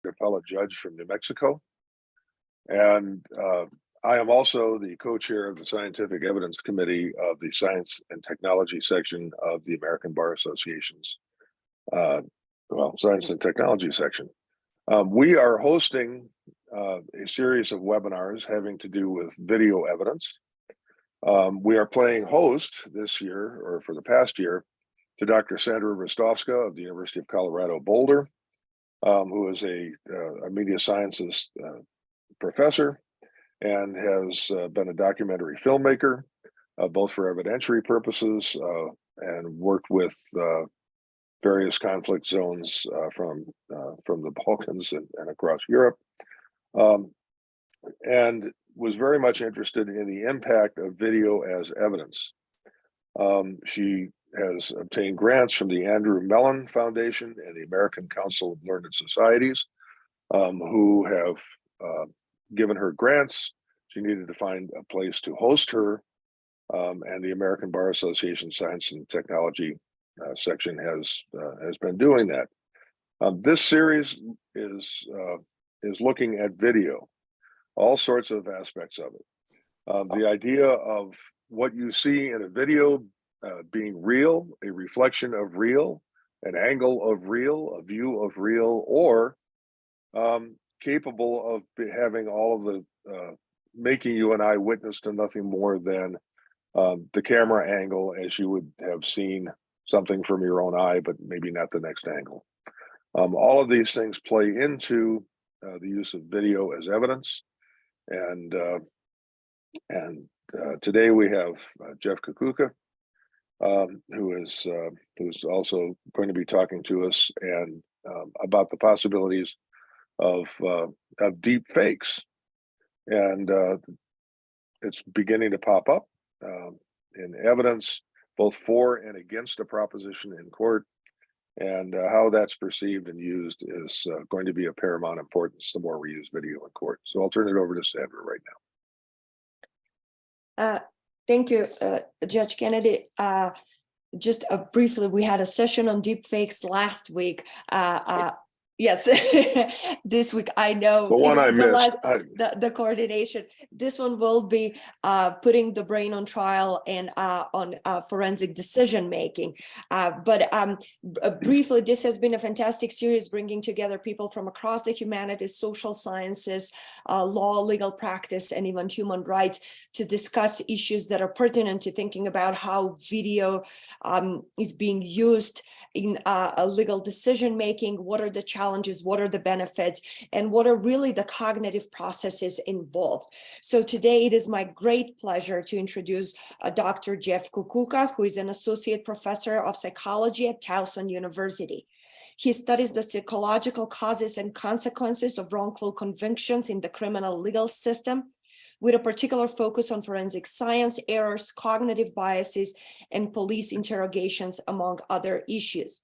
appellate judge from New Mexico. And I am also the co-chair of the Scientific Evidence Committee of the Science and Technology section of the American Bar Association's, Science and Technology section. We are hosting a series of webinars having to do with video evidence. We are playing host this year, or for the past year, to Dr. Sandra Rostovska of the University of Colorado Boulder, who is a media sciences professor and has been a documentary filmmaker, both for evidentiary purposes and worked with various conflict zones from the Balkans and across Europe, and was very much interested in the impact of video as evidence. She has obtained grants from the Andrew Mellon Foundation and the American Council of Learned Societies, who have given her grants. She needed to find a place to host her, and the American Bar Association Science and Technology section has been doing that. This series is looking at video, all sorts of aspects of it. The idea of what you see in a video being real, a reflection of real, an angle of real, a view of real, or capable of having all of the making you an eyewitness to nothing more than the camera angle as you would have seen something from your own eye, but maybe not the next angle. All of these things play into the use of video as evidence. And today we have Jeff Kukuka, who's also going to be talking to us and about the possibilities of deep fakes. And it's beginning to pop up in evidence, both for and against a proposition in court, and how that's perceived and used is going to be of paramount importance the more we use video in court. So I'll turn it over to Sandra right now. Thank you, Judge Kennedy. Just briefly, we had a session on deepfakes last week. Yes, this week I know the one I missed. The coordination. This one will be putting the brain on trial and on forensic decision making. But briefly, this has been a fantastic series, bringing together people from across the humanities, social sciences, law, legal practice, and even human rights to discuss issues that are pertinent to thinking about how video is being used in legal decision making. What are the challenges, what are the benefits, and what are really the cognitive processes involved. So today it is my great pleasure to introduce Dr. Jeff Kukuka, who is an associate professor of psychology at Towson University. He studies the psychological causes and consequences of wrongful convictions in the criminal legal system, with a particular focus on forensic science, errors, cognitive biases, and police interrogations, among other issues.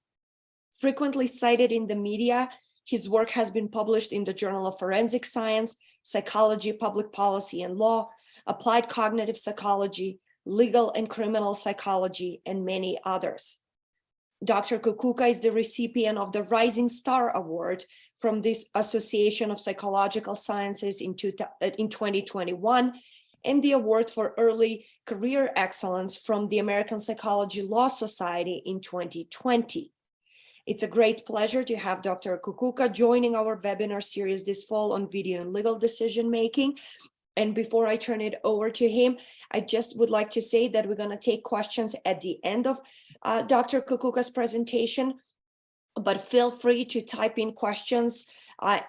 Frequently cited in the media, his work has been published in the Journal of Forensic Science, Psychology, Public Policy and Law, Applied Cognitive Psychology, Legal and Criminal Psychology, and many others. Dr. Kukuka is the recipient of the Rising Star Award from this Association of Psychological Sciences in 2021, and the Award for Early Career Excellence from the American Psychology Law Society in 2020. It's a great pleasure to have Dr. Kukuka joining our webinar series this fall on video and legal decision making. And before I turn it over to him, I just would like to say that we're going to take questions at the end of Dr. Kukuka's presentation, but feel free to type in questions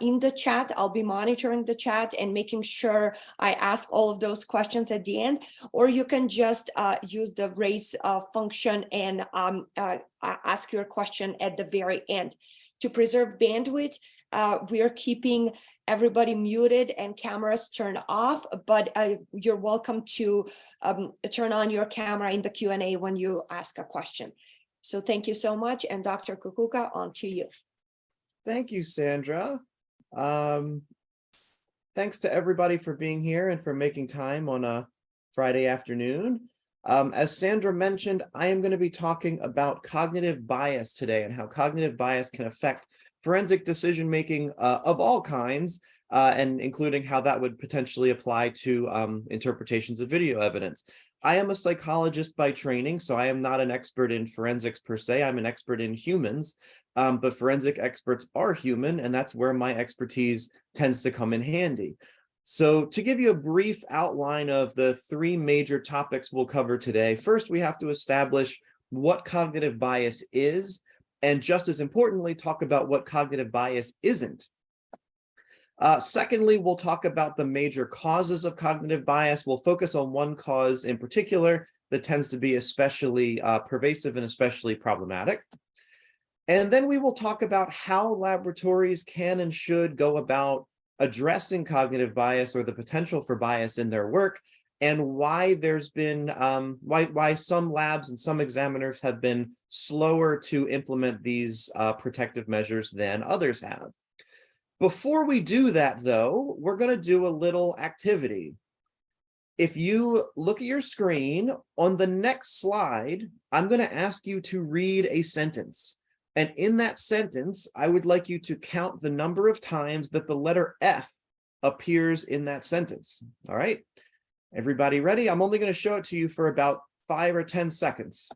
in the chat. I'll be monitoring the chat and making sure I ask all of those questions at the end, or you can just use the raise function and ask your question at the very end. To preserve bandwidth, we are keeping everybody muted and cameras turned off, but you're welcome to turn on your camera in the Q&A when you ask a question. So thank you so much. And Dr. Kukuka, on to you. Thank you, Sandra. Thanks to everybody for being here and for making time on a Friday afternoon. As Sandra mentioned, I am going to be talking about cognitive bias today and how cognitive bias can affect forensic decision making of all kinds, and including how that would potentially apply to interpretations of video evidence. I am a psychologist by training, so I am not an expert in forensics per se. I'm an expert in humans, but forensic experts are human, and that's where my expertise tends to come in handy. So to give you a brief outline of the three major topics we'll cover today, first we have to establish what cognitive bias is, and just as importantly, talk about what cognitive bias isn't. Secondly, we'll talk about the major causes of cognitive bias. We'll focus on one cause in particular that tends to be especially pervasive and especially problematic. And then we will talk about how laboratories can and should go about addressing cognitive bias or the potential for bias in their work, and why there's been why some labs and some examiners have been slower to implement these protective measures than others have. Before we do that, though, we're going to do a little activity. If you look at your screen, on the next slide, I'm going to ask you to read a sentence. And in that sentence, I would like you to count the number of times that the letter F appears in that sentence. All right? Everybody ready? I'm only going to show it to you for about 5 or 10 seconds.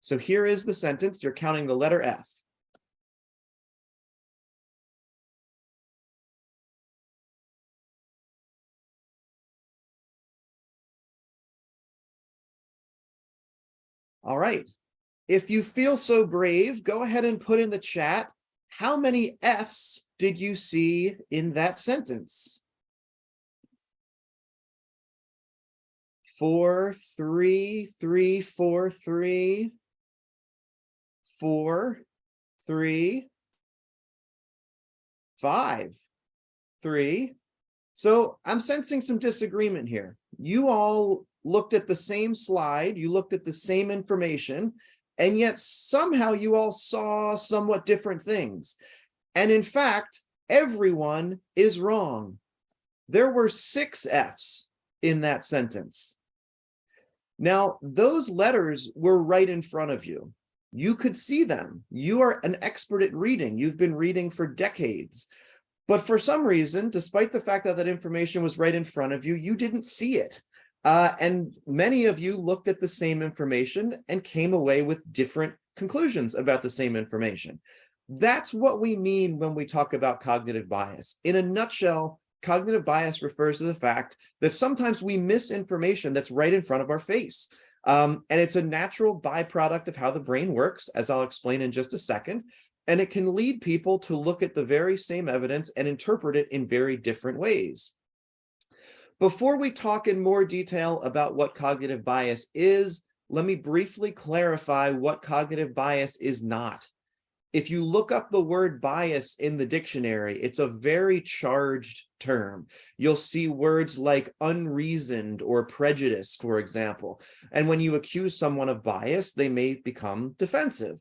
So here is the sentence. You're counting the letter F. All right. If you feel so brave, go ahead and put in the chat, how many F's did you see in that sentence? 4, 3, 3, 4, 3, 4, 3, 5, 3. So I'm sensing some disagreement here. You all looked at the same slide, you looked at the same information, and yet somehow you all saw somewhat different things. And in fact, everyone is wrong. There were 6 F's in that sentence. Now, those letters were right in front of you. You could see them. You are an expert at reading. You've been reading for decades. But for some reason, despite the fact that that information was right in front of you, you didn't see it. And many of you looked at the same information and came away with different conclusions about the same information. That's what we mean when we talk about cognitive bias. In a nutshell, cognitive bias refers to the fact that sometimes we miss information that's right in front of our face. And it's a natural byproduct of how the brain works, as I'll explain in just a second. And it can lead people to look at the very same evidence and interpret it in very different ways. Before we talk in more detail about what cognitive bias is, let me briefly clarify what cognitive bias is not. If you look up the word bias in the dictionary, it's a very charged term. You'll see words like unreasoned or prejudice, for example. And when you accuse someone of bias, they may become defensive.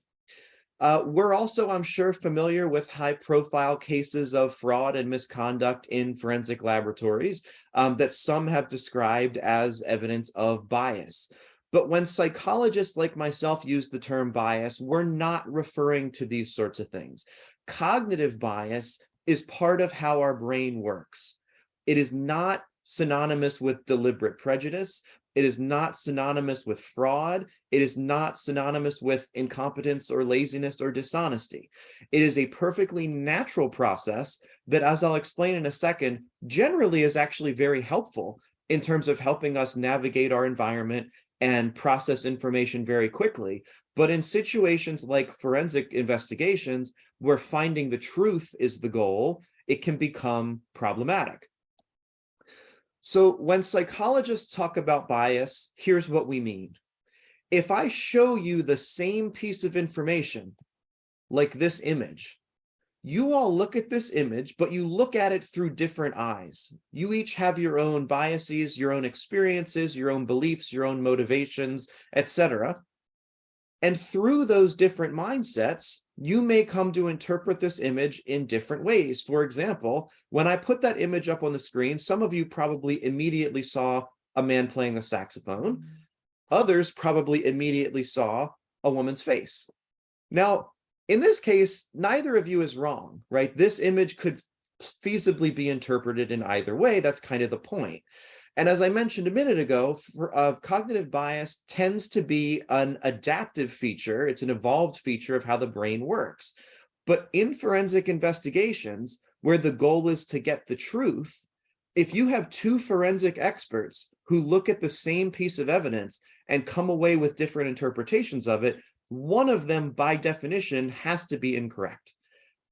We're also, I'm sure, familiar with high-profile cases of fraud and misconduct in forensic laboratories that some have described as evidence of bias. But when psychologists like myself use the term bias, we're not referring to these sorts of things. Cognitive bias is part of how our brain works. It is not synonymous with deliberate prejudice. It is not synonymous with fraud. It is not synonymous with incompetence or laziness or dishonesty. It is a perfectly natural process that, as I'll explain in a second, generally is actually very helpful in terms of helping us navigate our environment and process information very quickly. But in situations like forensic investigations, where finding the truth is the goal, it can become problematic. So when psychologists talk about bias, here's what we mean. If I show you the same piece of information, like this image, you all look at this image, but you look at it through different eyes. You each have your own biases, your own experiences, your own beliefs, your own motivations, etc. And through those different mindsets, you may come to interpret this image in different ways. For example, when I put that image up on the screen, some of you probably immediately saw a man playing the saxophone. Others probably immediately saw a woman's face. Now, In this case, neither of you is wrong, right? This image could feasibly be interpreted in either way. That's kind of the point. And as I mentioned a minute ago, cognitive bias tends to be an adaptive feature. It's an evolved feature of how the brain works. But in forensic investigations, where the goal is to get the truth, if you have two forensic experts who look at the same piece of evidence and come away with different interpretations of it, one of them, by definition, has to be incorrect.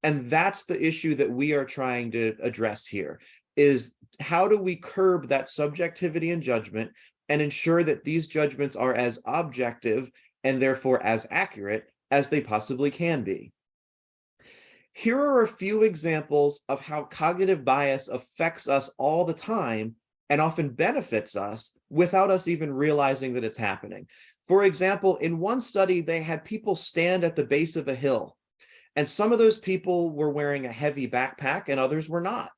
And that's the issue that we are trying to address here, is how do we curb that subjectivity in judgment and ensure that these judgments are as objective and therefore as accurate as they possibly can be. Here are a few examples of how cognitive bias affects us all the time and often benefits us without us even realizing that it's happening. For example, in one study, they had people stand at the base of a hill, and some of those people were wearing a heavy backpack and others were not.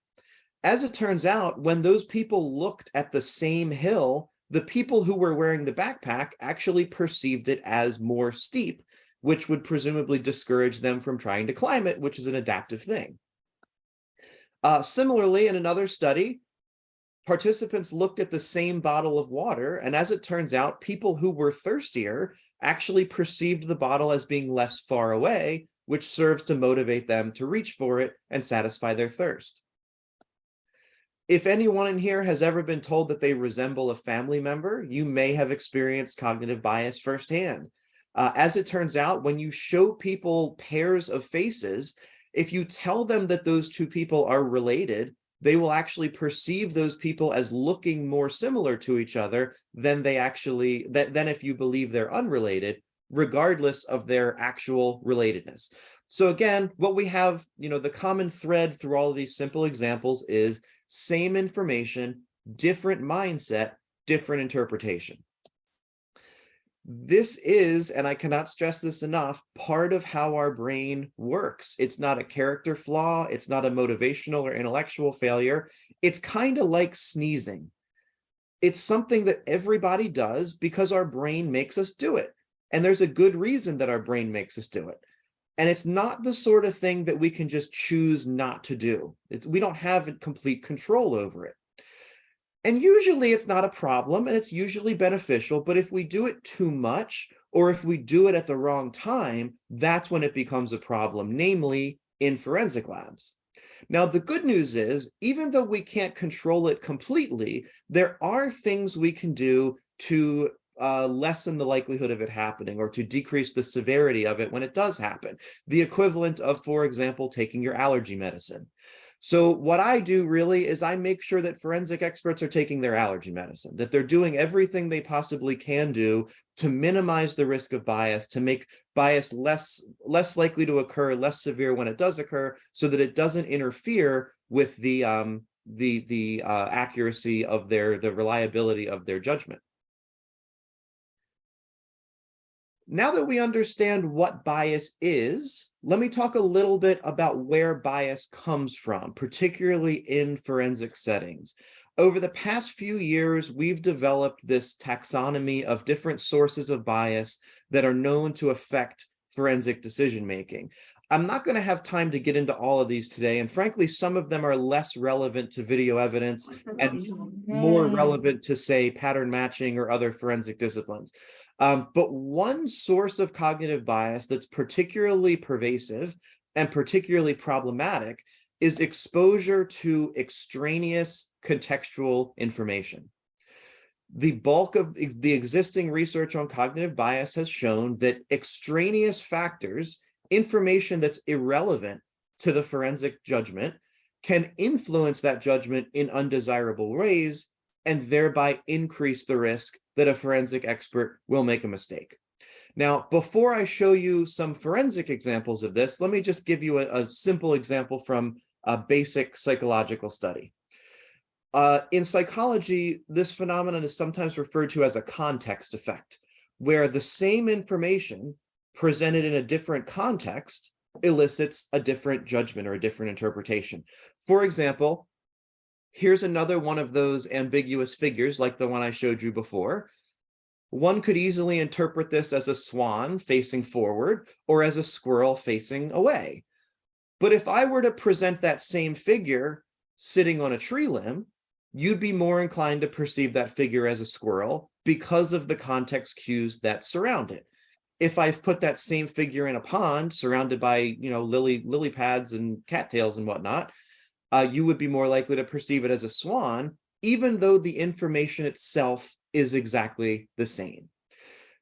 As it turns out, when those people looked at the same hill, the people who were wearing the backpack actually perceived it as more steep, which would presumably discourage them from trying to climb it, which is an adaptive thing. Similarly, in another study, participants looked at the same bottle of water, and as it turns out, people who were thirstier actually perceived the bottle as being less far away, which serves to motivate them to reach for it and satisfy their thirst. If anyone in here has ever been told that they resemble a family member, you may have experienced cognitive bias firsthand. As it turns out, when you show people pairs of faces, if you tell them that those two people are related, they will actually perceive those people as looking more similar to each other than than if you believe they're unrelated, regardless of their actual relatedness. So again, what we have, the common thread through all of these simple examples is same information, different mindset, different interpretation. This is, and I cannot stress this enough, part of how our brain works. It's not a character flaw. It's not a motivational or intellectual failure. It's kind of like sneezing. It's something that everybody does because our brain makes us do it. And there's a good reason that our brain makes us do it. And it's not the sort of thing that we can just choose not to do. We don't have complete control over it. And usually it's not a problem and it's usually beneficial, but if we do it too much or if we do it at the wrong time, that's when it becomes a problem, namely in forensic labs. Now, the good news is, even though we can't control it completely, there are things we can do to lessen the likelihood of it happening or to decrease the severity of it when it does happen. The equivalent of, for example, taking your allergy medicine. So what I do really is I make sure that forensic experts are taking their allergy medicine, that they're doing everything they possibly can do to minimize the risk of bias, to make bias less likely to occur, less severe when it does occur, so that it doesn't interfere with the accuracy of the reliability of their judgment. Now that we understand what bias is, let me talk a little bit about where bias comes from, particularly in forensic settings. Over the past few years, we've developed this taxonomy of different sources of bias that are known to affect forensic decision-making. I'm not going to have time to get into all of these today, and frankly, some of them are less relevant to video evidence and more relevant to, say, pattern matching or other forensic disciplines. But one source of cognitive bias that's particularly pervasive and particularly problematic is exposure to extraneous contextual information. The bulk of the existing research on cognitive bias has shown that extraneous factors, information that's irrelevant to the forensic judgment, can influence that judgment in undesirable ways and thereby increase the risk that a forensic expert will make a mistake. Now, before I show you some forensic examples of this, let me just give you a simple example from a basic psychological study. In psychology, this phenomenon is sometimes referred to as a context effect, where the same information presented in a different context elicits a different judgment or a different interpretation. For example, here's another one of those ambiguous figures like the one I showed you before. One could easily interpret this as a swan facing forward or as a squirrel facing away. But if I were to present that same figure sitting on a tree limb, you'd be more inclined to perceive that figure as a squirrel because of the context cues that surround it. If I've put that same figure in a pond surrounded by, lily pads and cattails and whatnot, you would be more likely to perceive it as a swan, even though the information itself is exactly the same.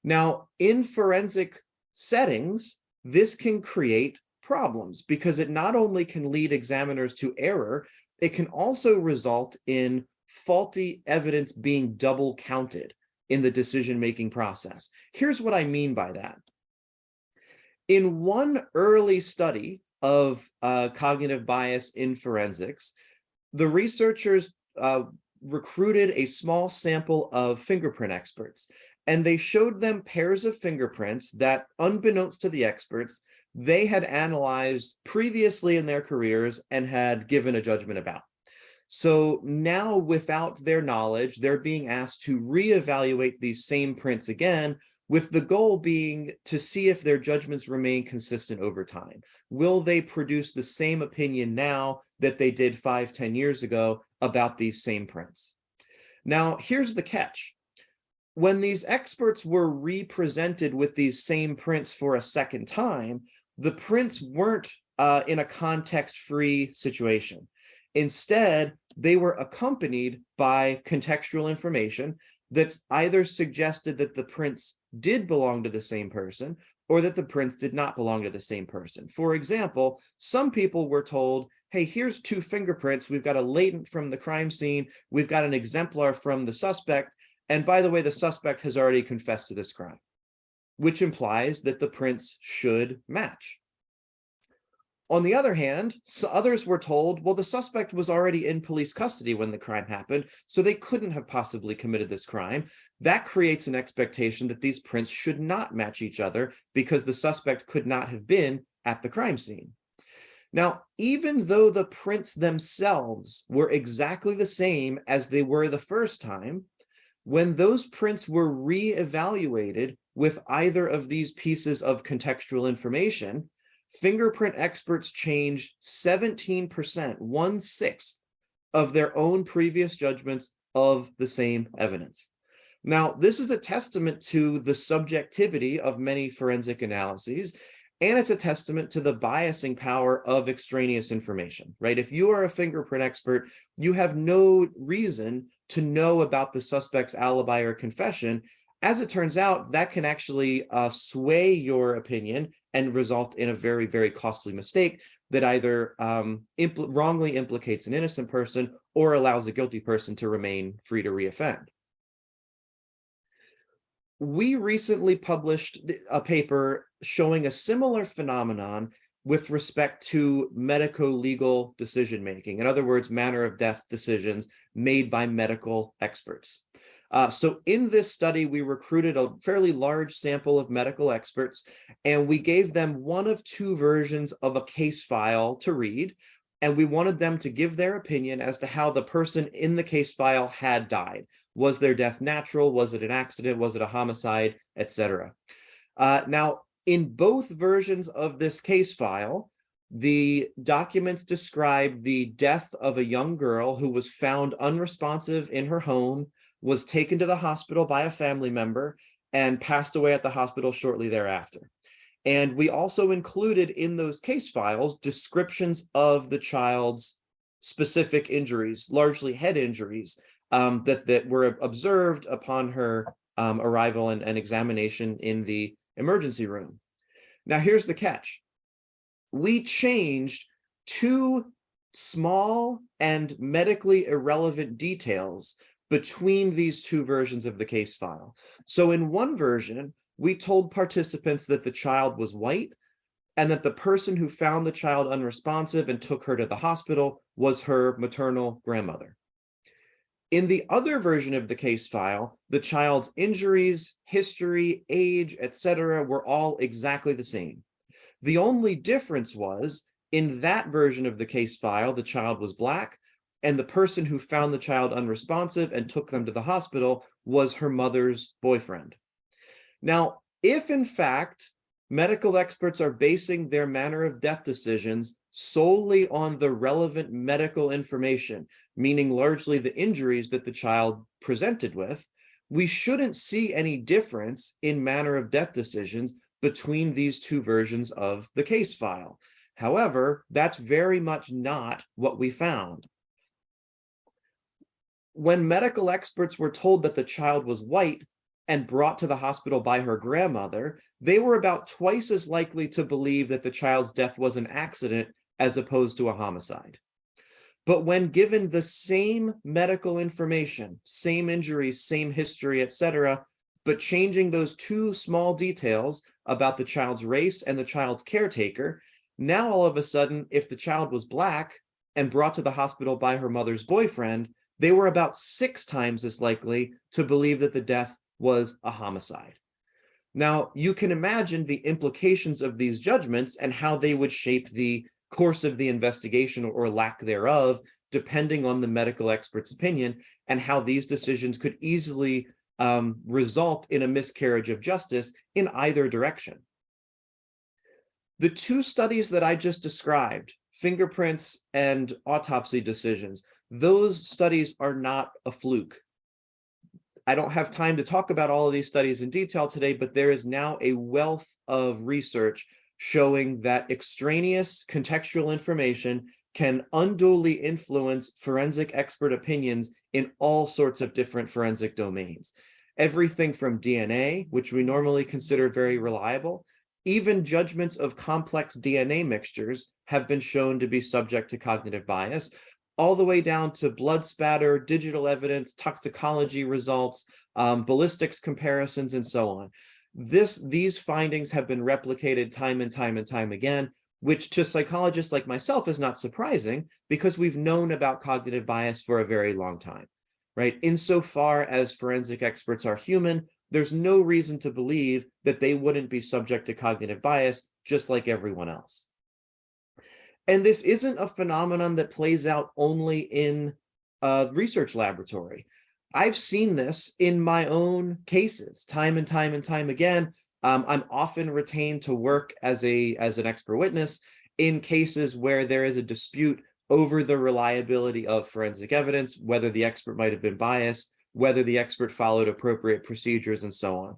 Now, in forensic settings, this can create problems because it not only can lead examiners to error, it can also result in faulty evidence being double counted in the decision-making process. Here's what I mean by that. In one early study of cognitive bias in forensics, the researchers recruited a small sample of fingerprint experts, and they showed them pairs of fingerprints that, unbeknownst to the experts, they had analyzed previously in their careers and had given a judgment about. So now, without their knowledge, they're being asked to reevaluate these same prints again, with the goal being to see if their judgments remain consistent over time. Will they produce the same opinion now that they did 5-10 years ago about these same prints? Now, here's the catch. When these experts were represented with these same prints for a second time, the prints weren't in a context-free situation. Instead, they were accompanied by contextual information that either suggested that the prints did belong to the same person or that the prints did not belong to the same person. For example, some people were told, hey, here's 2 fingerprints. We've got a latent from the crime scene. We've got an exemplar from the suspect. And by the way, the suspect has already confessed to this crime, which implies that the prints should match. On the other hand, others were told, well, the suspect was already in police custody when the crime happened, so they couldn't have possibly committed this crime. That creates an expectation that these prints should not match each other because the suspect could not have been at the crime scene. Now, even though the prints themselves were exactly the same as they were the first time, when those prints were re-evaluated with either of these pieces of contextual information, fingerprint experts changed 17%, 1/6 of their own previous judgments of the same evidence. Now, this is a testament to the subjectivity of many forensic analyses, and it's a testament to the biasing power of extraneous information, right? If you are a fingerprint expert, you have no reason to know about the suspect's alibi or confession. As it turns out, that can actually sway your opinion and result in a very, very costly mistake that either wrongly implicates an innocent person or allows a guilty person to remain free to reoffend. We recently published a paper showing a similar phenomenon with respect to medico-legal decision-making. In other words, manner of death decisions made by medical experts. So in this study, we recruited a fairly large sample of medical experts, and we gave them one of 2 versions of a case file to read, and we wanted them to give their opinion as to how the person in the case file had died. Was their death natural? Was it an accident? Was it a homicide, etc.? Now, in both versions of this case file, the documents describe the death of a young girl who was found unresponsive in her home, was taken to the hospital by a family member, and passed away at the hospital shortly thereafter. And we also included in those case files descriptions of the child's specific injuries, largely head injuries, that were observed upon her arrival and examination in the emergency room. Now, here's the catch. We changed 2 small and medically irrelevant details between these 2 versions of the case file. So in one version, we told participants that the child was white and that the person who found the child unresponsive and took her to the hospital was her maternal grandmother. In the other version of the case file, the child's injuries, history, age, etc. were all exactly the same. The only difference was, in that version of the case file, the child was Black, and the person who found the child unresponsive and took them to the hospital was her mother's boyfriend. Now, if in fact medical experts are basing their manner of death decisions solely on the relevant medical information, meaning largely the injuries that the child presented with, we shouldn't see any difference in manner of death decisions between these two versions of the case file. However, that's very much not what we found. When medical experts were told that the child was white and brought to the hospital by her grandmother, they were about twice as likely to believe that the child's death was an accident as opposed to a homicide. But when given the same medical information, same injuries, same history, etc., but changing those two small details about the child's race and the child's caretaker, now all of a sudden, if the child was Black and brought to the hospital by her mother's boyfriend, they were about 6 times as likely to believe that the death was a homicide. Now, you can imagine the implications of these judgments and how they would shape the course of the investigation or lack thereof, depending on the medical expert's opinion, and how these decisions could easily result in a miscarriage of justice in either direction. The two studies that I just described, fingerprints and autopsy decisions, those studies are not a fluke. I don't have time to talk about all of these studies in detail today, but there is now a wealth of research showing that extraneous contextual information can unduly influence forensic expert opinions in all sorts of different forensic domains. Everything from DNA, which we normally consider very reliable, even judgments of complex DNA mixtures have been shown to be subject to cognitive bias, all the way down to blood spatter, digital evidence, toxicology results, ballistics comparisons, and so on. These findings have been replicated time and time and time again, which to psychologists like myself is not surprising because we've known about cognitive bias for a very long time, right? Insofar as forensic experts are human, there's no reason to believe that they wouldn't be subject to cognitive bias just like everyone else. And this isn't a phenomenon that plays out only in a research laboratory. I've seen this in my own cases time and time and time again. I'm often retained to work as an expert witness in cases where there is a dispute over the reliability of forensic evidence, whether the expert might have been biased, whether the expert followed appropriate procedures, and so on.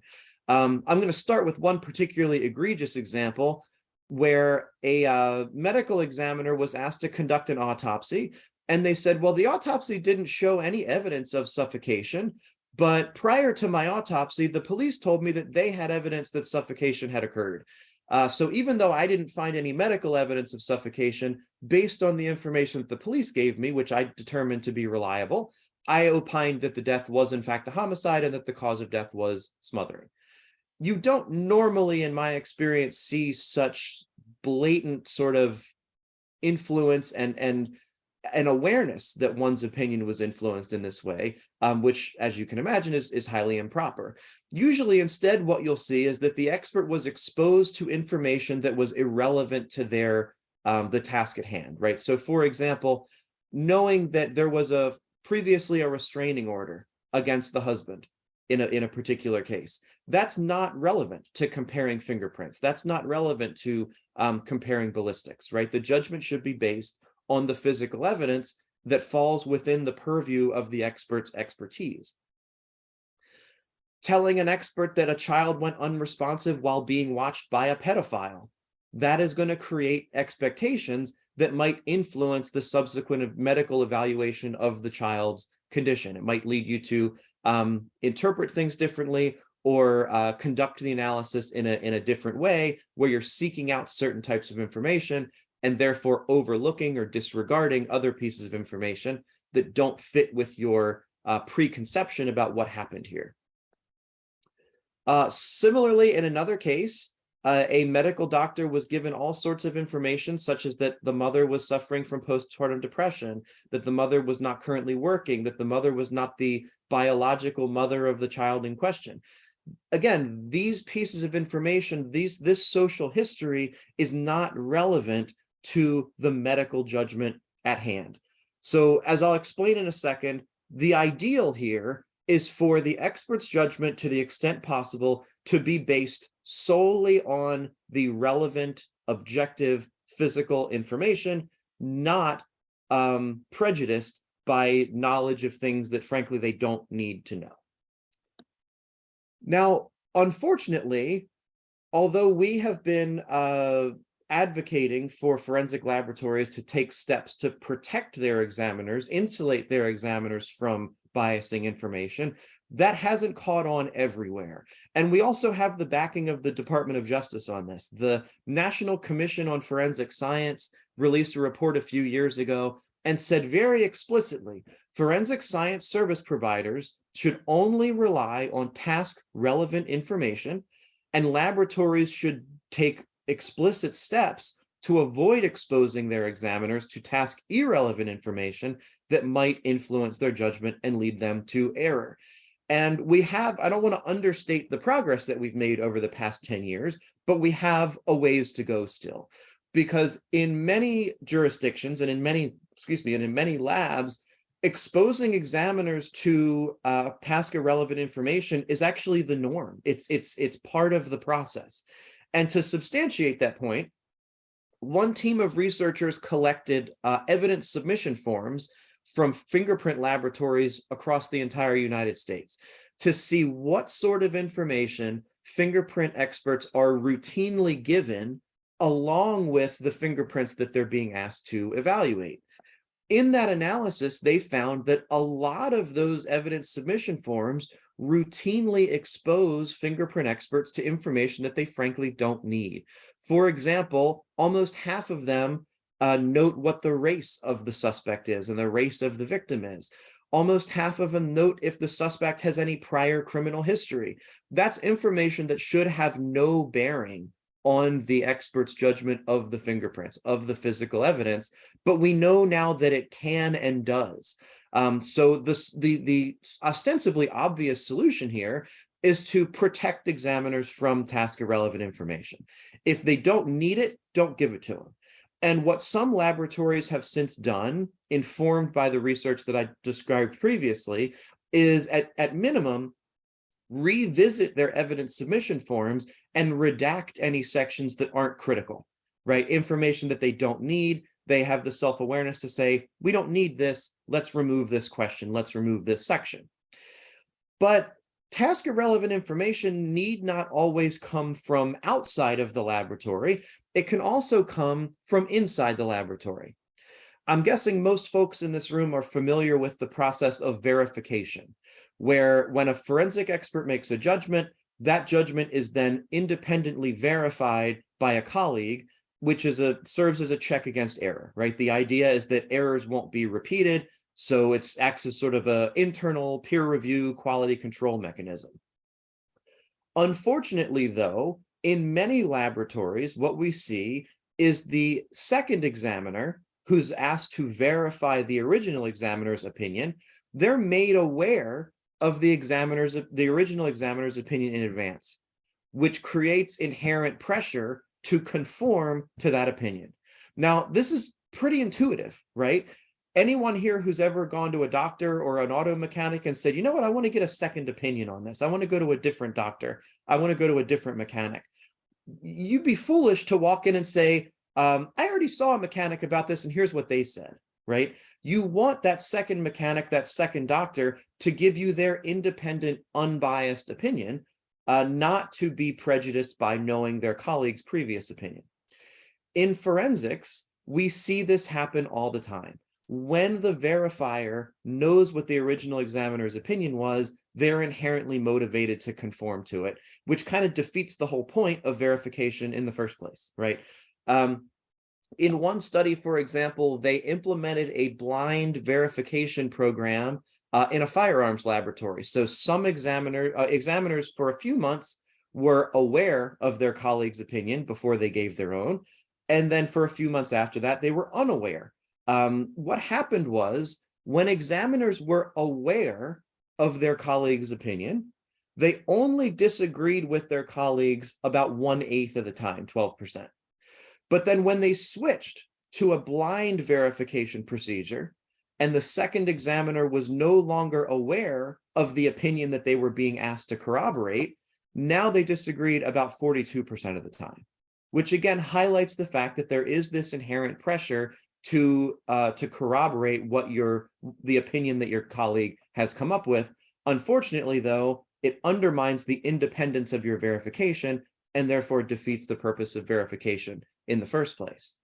I'm going to start with one particularly egregious example where a medical examiner was asked to conduct an autopsy, and they said, well, the autopsy didn't show any evidence of suffocation, but prior to my autopsy, the police told me that they had evidence that suffocation had occurred. So even though I didn't find any medical evidence of suffocation, based on the information that the police gave me, which I determined to be reliable, I opined that the death was in fact a homicide and that the cause of death was smothering. You don't normally, in my experience, see such blatant sort of influence and an awareness that one's opinion was influenced in this way, which, as you can imagine, is highly improper. Usually, instead, what you'll see is that the expert was exposed to information that was irrelevant to the task at hand, right? So, for example, knowing that there was previously a restraining order against the husband in a particular case, that's not relevant to comparing fingerprints. That's not relevant to comparing ballistics, right? The judgment should be based on the physical evidence that falls within the purview of the expert's expertise. Telling an expert that a child went unresponsive while being watched by a pedophile, that is going to create expectations that might influence the subsequent medical evaluation of the child's condition. It might lead you to interpret things differently or conduct the analysis in a different way where you're seeking out certain types of information and therefore overlooking or disregarding other pieces of information that don't fit with your preconception about what happened here. Similarly, in another case, a medical doctor was given all sorts of information, such as that the mother was suffering from postpartum depression, that the mother was not currently working, that the mother was not the biological mother of the child in question. Again, these pieces of information, this social history is not relevant to the medical judgment at hand. So as I'll explain in a second, the ideal here is for the expert's judgment, to the extent possible, to be based solely on the relevant, objective, physical information, not prejudiced by knowledge of things that, frankly, they don't need to know. Now, unfortunately, although we have been advocating for forensic laboratories to take steps to protect their examiners, insulate their examiners from biasing information, that hasn't caught on everywhere. And we also have the backing of the Department of Justice on this. The National Commission on Forensic Science released a report a few years ago and said very explicitly, forensic science service providers should only rely on task-relevant information, and laboratories should take explicit steps to avoid exposing their examiners to task-irrelevant information that might influence their judgment and lead them to error. And we have, I don't want to understate the progress that we've made over the past 10 years, but we have a ways to go still. Because in many jurisdictions and in many labs, exposing examiners to task-irrelevant information is actually the norm. It's part of the process. And to substantiate that point, one team of researchers collected evidence submission forms from fingerprint laboratories across the entire United States to see what sort of information fingerprint experts are routinely given along with the fingerprints that they're being asked to evaluate. In that analysis, they found that a lot of those evidence submission forms routinely expose fingerprint experts to information that they frankly don't need. For example, almost half of them note what the race of the suspect is and the race of the victim is. Almost half of them note if the suspect has any prior criminal history. That's information that should have no bearing on the expert's judgment of the fingerprints, of the physical evidence, but we know now that it can and does. So the ostensibly obvious solution here is to protect examiners from task-irrelevant information. If they don't need it, don't give it to them. And what some laboratories have since done, informed by the research that I described previously, is at minimum, revisit their evidence submission forms and redact any sections that aren't critical, right? Information that they don't need. They have the self-awareness to say, we don't need this. Let's remove this question. Let's remove this section. But task-irrelevant information need not always come from outside of the laboratory. It can also come from inside the laboratory. I'm guessing most folks in this room are familiar with the process of verification, where when a forensic expert makes a judgment, that judgment is then independently verified by a colleague, which serves as a check against error, right? The idea is that errors won't be repeated, so it acts as sort of an internal peer review quality control mechanism. Unfortunately, though, in many laboratories, what we see is the second examiner who's asked to verify the original examiner's opinion, they're made aware of the original examiner's opinion in advance, which creates inherent pressure to conform to that opinion. Now, this is pretty intuitive, right? Anyone here who's ever gone to a doctor or an auto mechanic and said, you know what, I want to get a second opinion on this. I want to go to a different doctor. I want to go to a different mechanic. You'd be foolish to walk in and say, I already saw a mechanic about this and here's what they said, right? You want that second mechanic, that second doctor to give you their independent, unbiased opinion, not to be prejudiced by knowing their colleague's previous opinion. In forensics, we see this happen all the time. When the verifier knows what the original examiner's opinion was, they're inherently motivated to conform to it, which kind of defeats the whole point of verification in the first place, right? In one study, for example, they implemented a blind verification program in a firearms laboratory. So some examiners for a few months were aware of their colleague's opinion before they gave their own. And then for a few months after that, they were unaware. What happened was when examiners were aware of their colleague's opinion, they only disagreed with their colleagues about 1/8 of the time, 12%. But then when they switched to a blind verification procedure, and the second examiner was no longer aware of the opinion that they were being asked to corroborate, now they disagreed about 42% of the time, which again highlights the fact that there is this inherent pressure to corroborate what the opinion that your colleague has come up with. Unfortunately, though, it undermines the independence of your verification and therefore defeats the purpose of verification in the first place.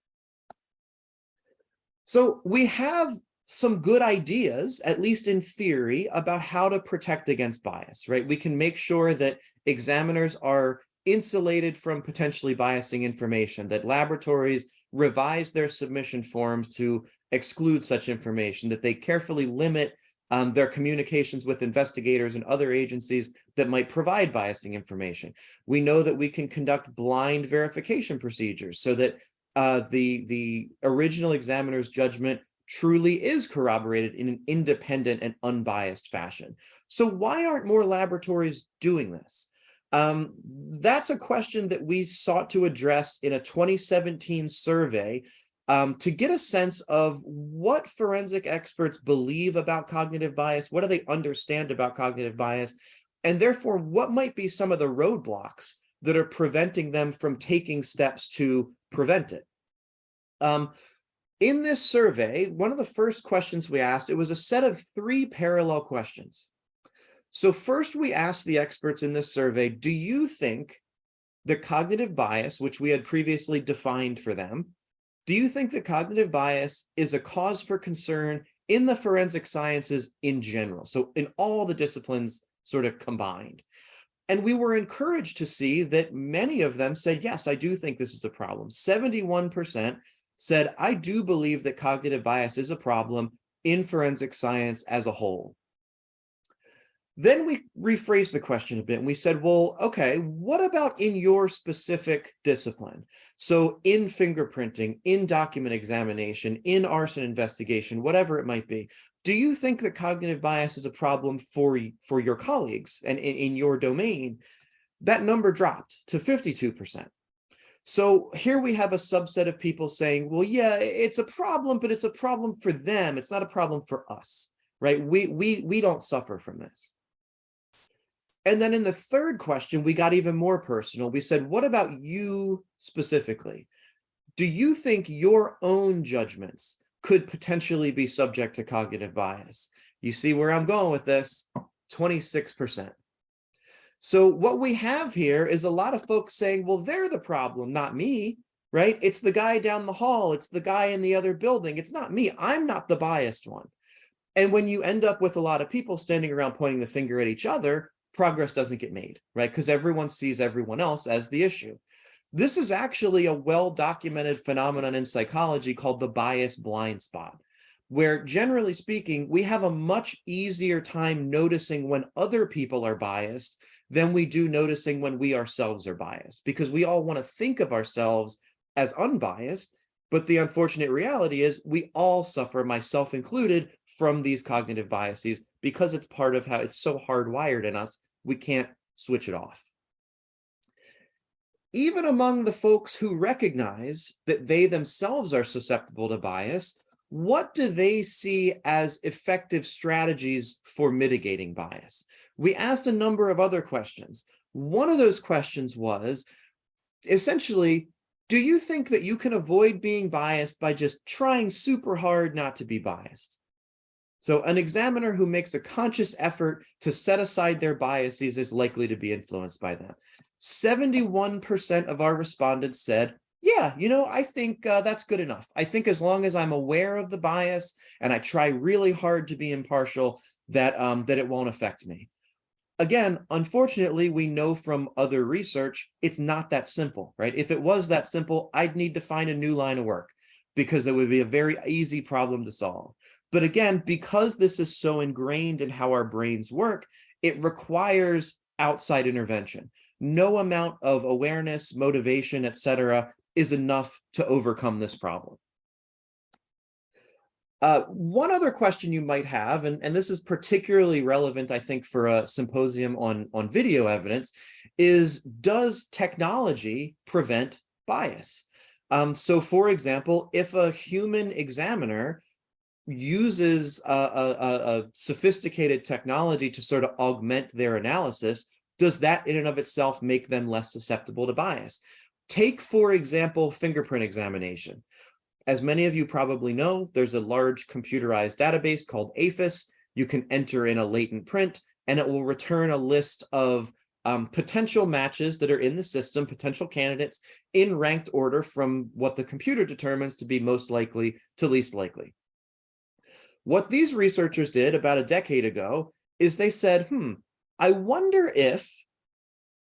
So we have some good ideas, at least in theory, about how to protect against bias, right? We can make sure that examiners are insulated from potentially biasing information, that laboratories revise their submission forms to exclude such information, that they carefully limit their communications with investigators and other agencies that might provide biasing information. We know that we can conduct blind verification procedures so that the original examiner's judgment truly is corroborated in an independent and unbiased fashion. So why aren't more laboratories doing this? That's a question that we sought to address in a 2017 survey to get a sense of what forensic experts believe about cognitive bias, what do they understand about cognitive bias, and therefore what might be some of the roadblocks that are preventing them from taking steps to prevent it. In this survey, one of the first questions we asked, it was a set of 3 parallel questions. So first we asked the experts in this survey, do you think that cognitive bias, which we had previously defined for them, do you think that cognitive bias is a cause for concern in the forensic sciences in general? So in all the disciplines sort of combined. And we were encouraged to see that many of them said, yes, I do think this is a problem. 71% said, I do believe that cognitive bias is a problem in forensic science as a whole. Then we rephrased the question a bit and we said, well, okay, what about in your specific discipline? So in fingerprinting, in document examination, in arson investigation, whatever it might be, do you think that cognitive bias is a problem for your colleagues and in your domain? That number dropped to 52%. So here we have a subset of people saying, well, yeah, it's a problem, but it's a problem for them. It's not a problem for us, right? We don't suffer from this. And then in the third question, we got even more personal. We said, what about you specifically? Do you think your own judgments could potentially be subject to cognitive bias? You see where I'm going with this, 26%. So what we have here is a lot of folks saying, well, they're the problem, not me, right? It's the guy down the hall. It's the guy in the other building. It's not me. I'm not the biased one. And when you end up with a lot of people standing around pointing the finger at each other, progress doesn't get made, right? Because everyone sees everyone else as the issue. This is actually a well-documented phenomenon in psychology called the bias blind spot, where generally speaking, we have a much easier time noticing when other people are biased than we do noticing when we ourselves are biased, because we all want to think of ourselves as unbiased, but the unfortunate reality is we all suffer, myself included, from these cognitive biases because it's part of how it's so hardwired in us, we can't switch it off. Even among the folks who recognize that they themselves are susceptible to bias, what do they see as effective strategies for mitigating bias? We asked a number of other questions. One of those questions was, essentially, do you think that you can avoid being biased by just trying super hard not to be biased? So an examiner who makes a conscious effort to set aside their biases is likely to be influenced by them. 71% of our respondents said, yeah, I think that's good enough. I think as long as I'm aware of the bias and I try really hard to be impartial, that it won't affect me. Again, unfortunately, we know from other research, it's not that simple, right? If it was that simple, I'd need to find a new line of work because it would be a very easy problem to solve. But again, because this is so ingrained in how our brains work, it requires outside intervention. No amount of awareness, motivation, etc., is enough to overcome this problem. One other question you might have, and this is particularly relevant, I think, for a symposium on video evidence, is does technology prevent bias? So for example, if a human examiner uses a sophisticated technology to sort of augment their analysis, does that in and of itself make them less susceptible to bias? Take, for example, fingerprint examination. As many of you probably know, there's a large computerized database called APHIS. You can enter in a latent print, and it will return a list of potential matches that are in the system, potential candidates, in ranked order from what the computer determines to be most likely to least likely. What these researchers did about a decade ago is they said, I wonder if,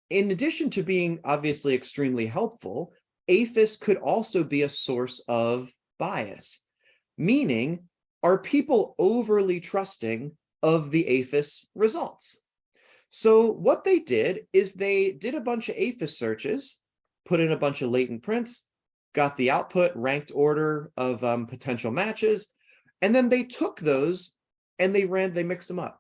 in addition to being obviously extremely helpful, APHIS could also be a source of bias. Meaning, are people overly trusting of the APHIS results? So what they did is they did a bunch of APHIS searches, put in a bunch of latent prints, got the output ranked order of potential matches, and then they took those and they mixed them up.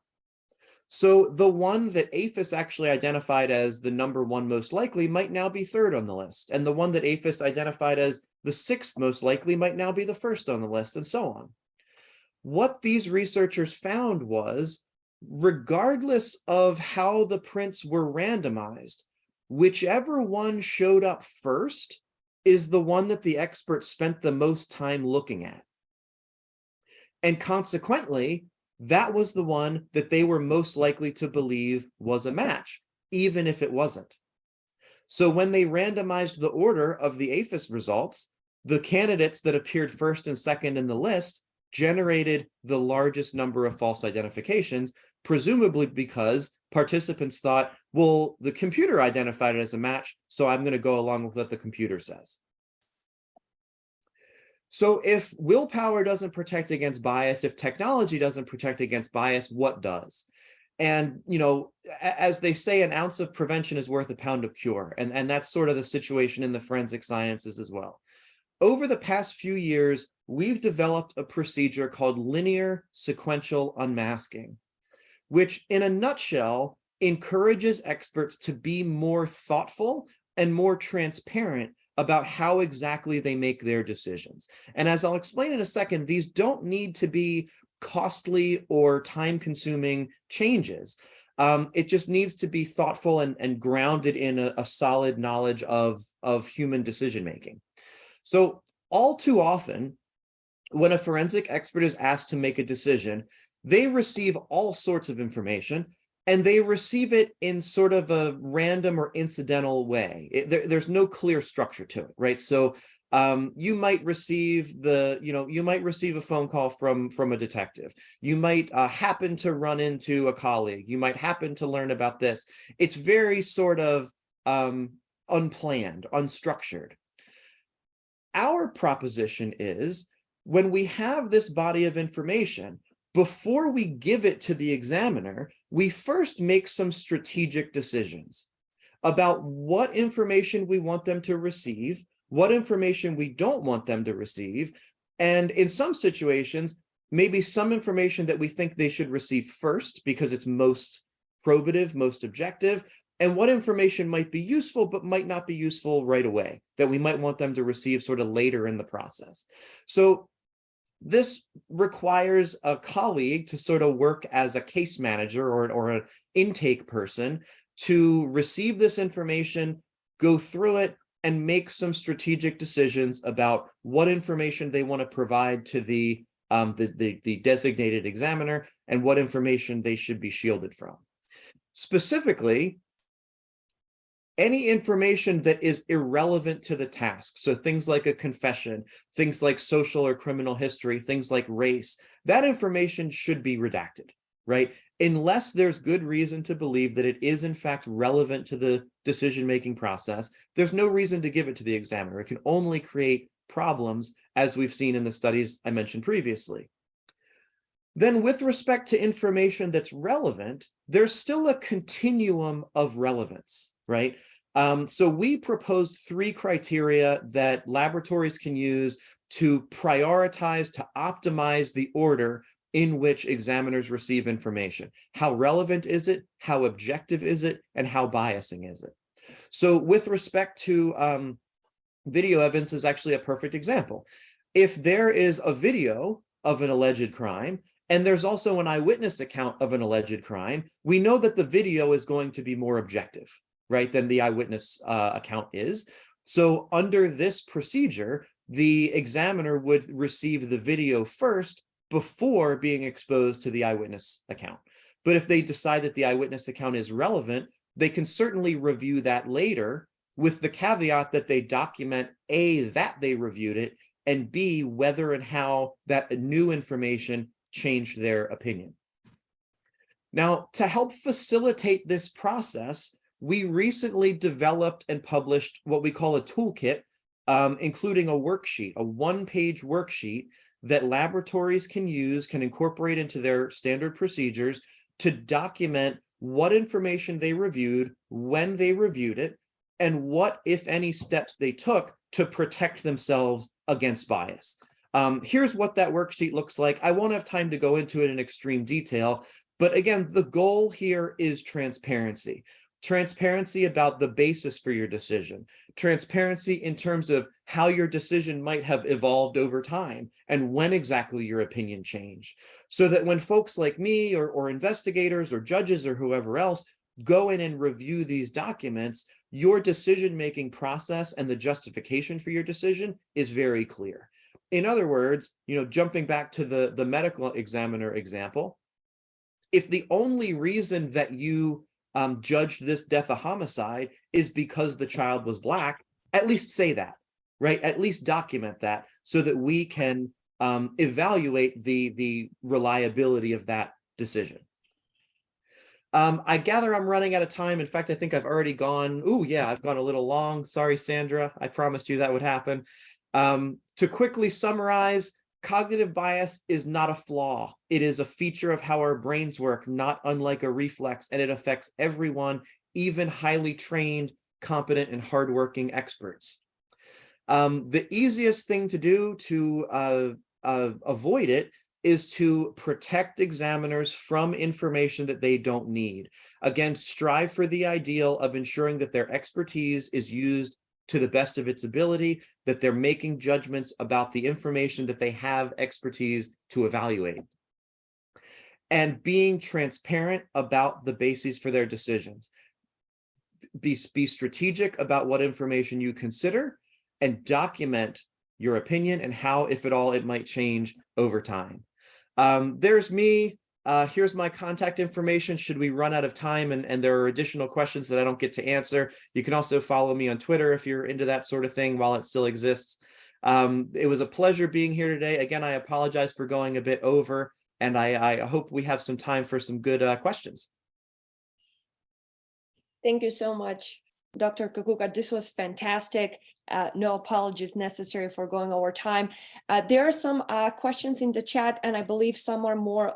So the one that APHIS actually identified as the #1 most likely might now be 3rd on the list. And the one that APHIS identified as the 6th most likely might now be the 1st on the list, and so on. What these researchers found was, regardless of how the prints were randomized, whichever one showed up first is the one that the experts spent the most time looking at. And consequently, that was the one that they were most likely to believe was a match, even if it wasn't. So when they randomized the order of the APHIS results, the candidates that appeared 1st and 2nd in the list generated the largest number of false identifications, presumably because participants thought, well, the computer identified it as a match, so I'm going to go along with what the computer says. So if willpower doesn't protect against bias, if technology doesn't protect against bias, what does? And, as they say, an ounce of prevention is worth a pound of cure. And that's sort of the situation in the forensic sciences as well. Over the past few years, we've developed a procedure called linear sequential unmasking, which in a nutshell encourages experts to be more thoughtful and more transparent about how exactly they make their decisions. And as I'll explain in a second, these don't need to be costly or time-consuming changes. It just needs to be thoughtful and grounded in a solid knowledge of human decision-making. So all too often, when a forensic expert is asked to make a decision, they receive all sorts of information, and they receive it in sort of a random or incidental way. There's no clear structure to it, right? So you might receive a phone call from a detective. You might happen to run into a colleague. You might happen to learn about this. It's very sort of unplanned, unstructured. Our proposition is, when we have this body of information, before we give it to the examiner, we first make some strategic decisions about what information we want them to receive, what information we don't want them to receive, and in some situations, maybe some information that we think they should receive first because it's most probative, most objective, and what information might be useful but might not be useful right away, that we might want them to receive sort of later in the process. So this requires a colleague to sort of work as a case manager or an intake person to receive this information, go through it, and make some strategic decisions about what information they want to provide to the designated examiner and what information they should be shielded from. Specifically, any information that is irrelevant to the task, so things like a confession, things like social or criminal history, things like race, that information should be redacted, right? Unless there's good reason to believe that it is in fact relevant to the decision-making process, there's no reason to give it to the examiner. It can only create problems, as we've seen in the studies I mentioned previously. Then with respect to information that's relevant, there's still a continuum of relevance, right? So we proposed 3 criteria that laboratories can use to prioritize, to optimize the order in which examiners receive information. How relevant is it? How objective is it? And how biasing is it? So with respect to video evidence is actually a perfect example. If there is a video of an alleged crime, and there's also an eyewitness account of an alleged crime, we know that the video is going to be more objective, right, than the eyewitness account is. So under this procedure, the examiner would receive the video first before being exposed to the eyewitness account. But if they decide that the eyewitness account is relevant, they can certainly review that later, with the caveat that they document A, that they reviewed it, and B, whether and how that new information changed their opinion. Now, to help facilitate this process, we recently developed and published what we call a toolkit, including a worksheet, a one-page worksheet that laboratories can use, can incorporate into their standard procedures to document what information they reviewed, when they reviewed it, and what, if any, steps they took to protect themselves against bias. Here's what that worksheet looks like. I won't have time to go into it in extreme detail, but again, the goal here is transparency. Transparency about the basis for your decision, transparency in terms of how your decision might have evolved over time and when exactly your opinion changed, so that when folks like me or investigators or judges or whoever else go in and review these documents, your decision-making process and the justification for your decision is very clear. In other words, jumping back to the medical examiner example, if the only reason that you judged this death a homicide is because the child was Black, at least say that, right? At least document that so that we can evaluate the reliability of that decision. I gather I'm running out of time. In fact, I think I've already gone. Oh, yeah, I've gone a little long. Sorry, Sandra. I promised you that would happen. To quickly summarize, cognitive bias is not a flaw. It is a feature of how our brains work, not unlike a reflex, and it affects everyone, even highly trained, competent, and hardworking experts. The easiest thing to do to avoid it is to protect examiners from information that they don't need. Again, strive for the ideal of ensuring that their expertise is used to the best of its ability, that they're making judgments about the information that they have expertise to evaluate, and being transparent about the bases for their decisions. Be strategic about what information you consider and document your opinion and how, if at all, it might change over time. There's me. Here's my contact information should we run out of time and there are additional questions that I don't get to answer. You can also follow me on Twitter if you're into that sort of thing while it still exists. It was a pleasure being here today. Again, I apologize for going a bit over, and I hope we have some time for some good questions. Thank you so much, Dr. Kakuka. This was fantastic. No apologies necessary for going over time. There are some questions in the chat, and I believe some are more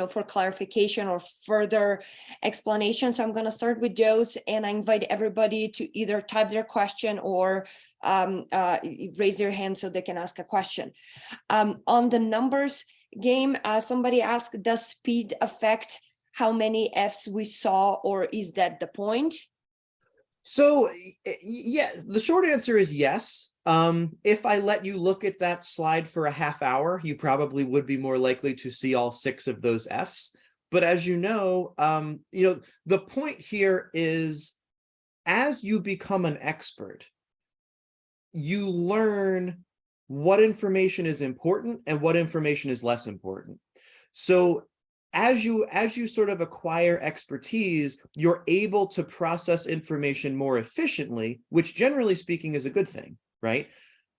for clarification or further explanation. So I'm going to start with those, and I invite everybody to either type their question or raise their hand so they can ask a question. On the numbers game, somebody asked, does speed affect how many Fs we saw, or is that the point? So yeah, the short answer is yes. If I let you look at that slide for a half hour, you probably would be more likely to see all 6 of those Fs. But as you know, the point here is, as you become an expert, you learn what information is important and what information is less important. So as you sort of acquire expertise, you're able to process information more efficiently, which generally speaking is a good thing, right?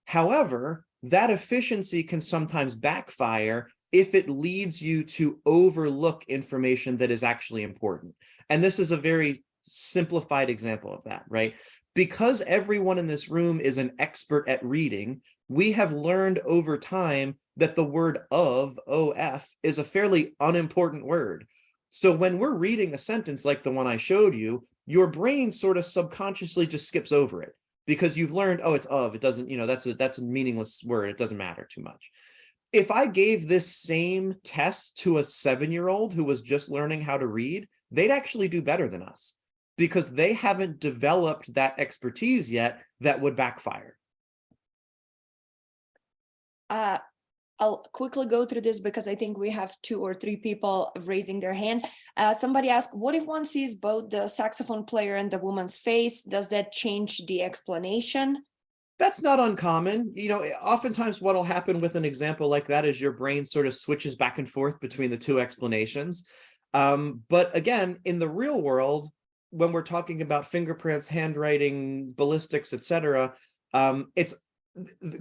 However, that efficiency can sometimes backfire if it leads you to overlook information that is actually important. And this is a very simplified example of that, right? Because everyone in this room is an expert at reading, we have learned over time that the word of, OF, is a fairly unimportant word. So when we're reading a sentence like the one I showed you, your brain sort of subconsciously just skips over it because you've learned, oh, it's of, it doesn't, that's a meaningless word. It doesn't matter too much. If I gave this same test to a 7-year-old who was just learning how to read, they'd actually do better than us because they haven't developed that expertise yet that would backfire. I'll quickly go through this because I think we have 2 or 3 people raising their hand. Somebody asked, what if one sees both the saxophone player and the woman's face? Does that change the explanation? That's not uncommon. Oftentimes what'll happen with an example like that is your brain sort of switches back and forth between the two explanations. But again, in the real world, when we're talking about fingerprints, handwriting, ballistics, etc., it's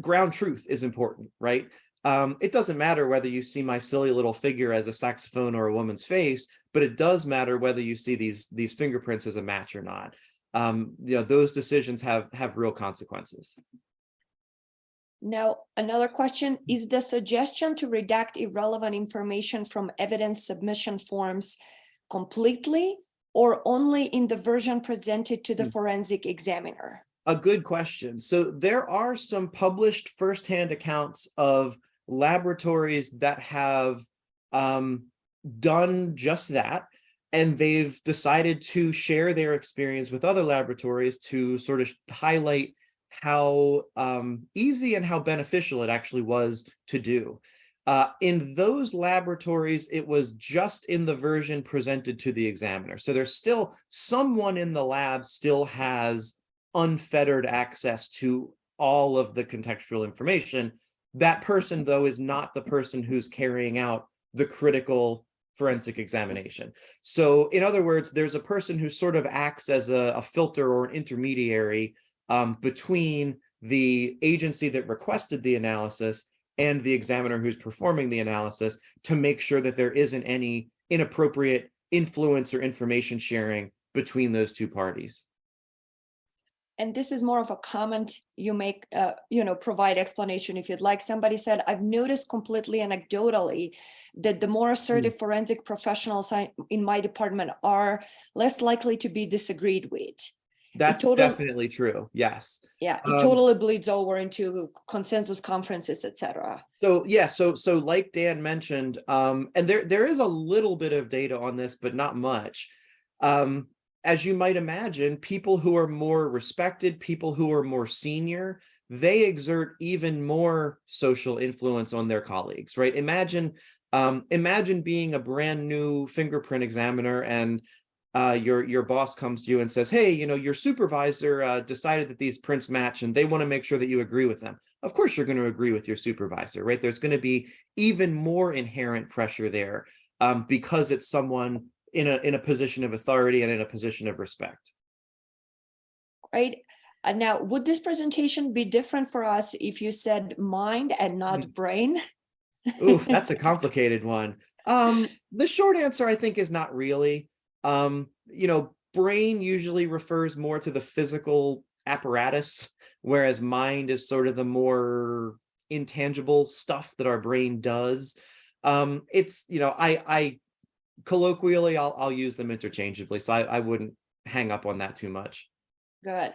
ground truth is important, right? It doesn't matter whether you see my silly little figure as a saxophone or a woman's face, but it does matter whether you see these fingerprints as a match or not. Those decisions have real consequences. Now, another question, is the suggestion to redact irrelevant information from evidence submission forms completely or only in the version presented to the forensic examiner? A good question. So there are some published firsthand accounts of laboratories that have done just that. And they've decided to share their experience with other laboratories to sort of highlight how easy and how beneficial it actually was to do. In those laboratories, it was just in the version presented to the examiner. So there's still someone in the lab still has unfettered access to all of the contextual information. That person, though, is not the person who's carrying out the critical forensic examination. So in other words, there's a person who sort of acts as a filter or an intermediary between the agency that requested the analysis and the examiner who's performing the analysis to make sure that there isn't any inappropriate influence or information sharing between those two parties. And this is more of a comment you make, provide explanation if you'd like. Somebody said, I've noticed completely anecdotally that the more assertive forensic professionals in my department are less likely to be disagreed with. That's definitely true. Yes. Yeah, it totally bleeds over into consensus conferences, etc. So yeah, so like Dan mentioned, and there is a little bit of data on this, but not much. As you might imagine, people who are more respected, people who are more senior, they exert even more social influence on their colleagues, right? Imagine being a brand new fingerprint examiner and your boss comes to you and says, hey, your supervisor decided that these prints match and they want to make sure that you agree with them. Of course, you're going to agree with your supervisor, right? There's going to be even more inherent pressure there because it's someone in a position of authority and in a position of respect. Right. Now, would this presentation be different for us if you said mind and not brain? Ooh, that's a complicated one. The short answer, I think, is not really. Brain usually refers more to the physical apparatus, whereas mind is sort of the more intangible stuff that our brain does. I colloquially, I'll use them interchangeably, so I wouldn't hang up on that too much. Good.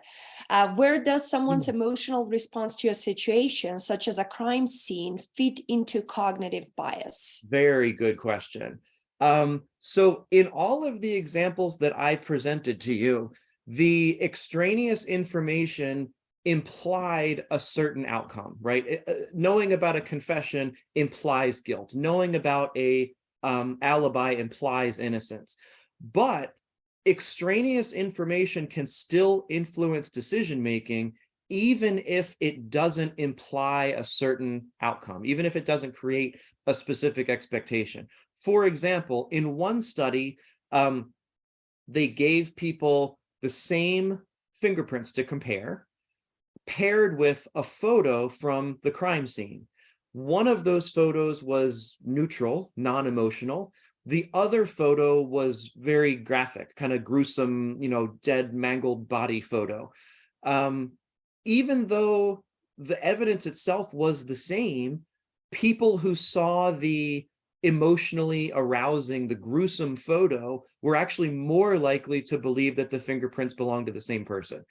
Where does someone's emotional response to a situation, such as a crime scene, fit into cognitive bias? Very good question. So in all of the examples that I presented to you, the extraneous information implied a certain outcome, right? Knowing about a confession implies guilt. Knowing about a alibi implies innocence. But extraneous information can still influence decision-making, even if it doesn't imply a certain outcome, even if it doesn't create a specific expectation. For example, in one study, they gave people the same fingerprints to compare, paired with a photo from the crime scene. One of those photos was neutral, non-emotional. The other photo was very graphic, kind of gruesome, dead, mangled body photo. Even though the evidence itself was the same, people who saw the emotionally arousing, the gruesome photo were actually more likely to believe that the fingerprints belonged to the same person.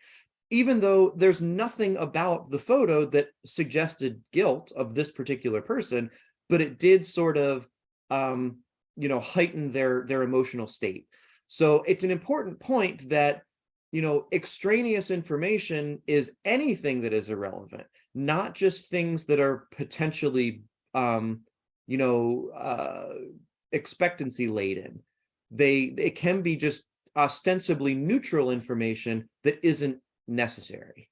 Even though there's nothing about the photo that suggested guilt of this particular person, but it did sort of, heighten their emotional state. So it's an important point that, extraneous information is anything that is irrelevant, not just things that are potentially expectancy laden. It can be just ostensibly neutral information that isn't necessary.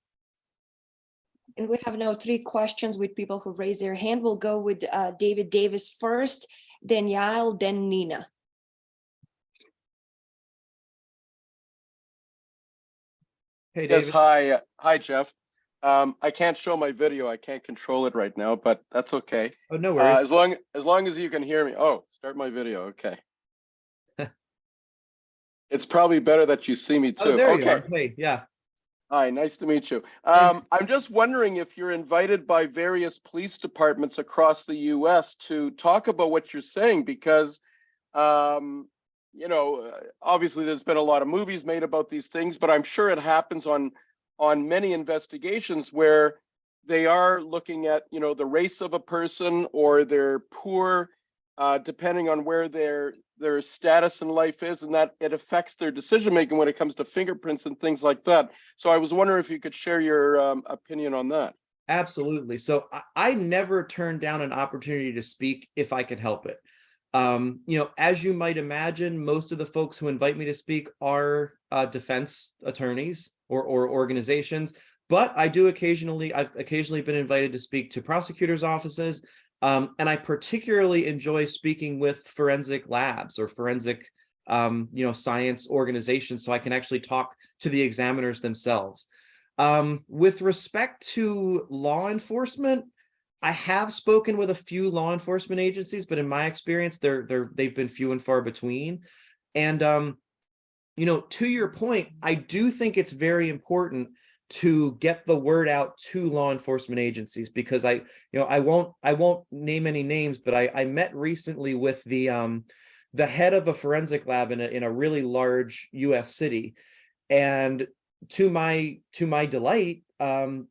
And we have now 3 questions with people who raised their hand. We'll go with David Davis first, then Yael, then Nina. Hey, Yes, David. hi, Jeff. I can't show my video. I can't control it right now, but that's okay. Oh, no worries. As long as you can hear me. Oh, start my video. Okay. It's probably better that you see me too. Oh, there you Okay. are. Hey, yeah. Hi, nice to meet you. Same. I'm just wondering if you're invited by various police departments across the US to talk about what you're saying, because obviously there's been a lot of movies made about these things, but I'm sure it happens on many investigations where they are looking at, the race of a person or their poor, depending on where their status in life is, and that it affects their decision making when it comes to fingerprints and things like that. So I was wondering if you could share your opinion on that. Absolutely. So I never turn down an opportunity to speak if I can help it. As you might imagine, most of the folks who invite me to speak are defense attorneys or organizations, but I've occasionally been invited to speak to prosecutors' offices. And I particularly enjoy speaking with forensic labs or forensic, science organizations, so I can actually talk to the examiners themselves. With respect to law enforcement, I have spoken with a few law enforcement agencies, but in my experience, they've been few and far between. And to your point, I do think it's very important to get the word out to law enforcement agencies, because I won't name any names, but I met recently with the head of a forensic lab in a really large US city. And to my delight,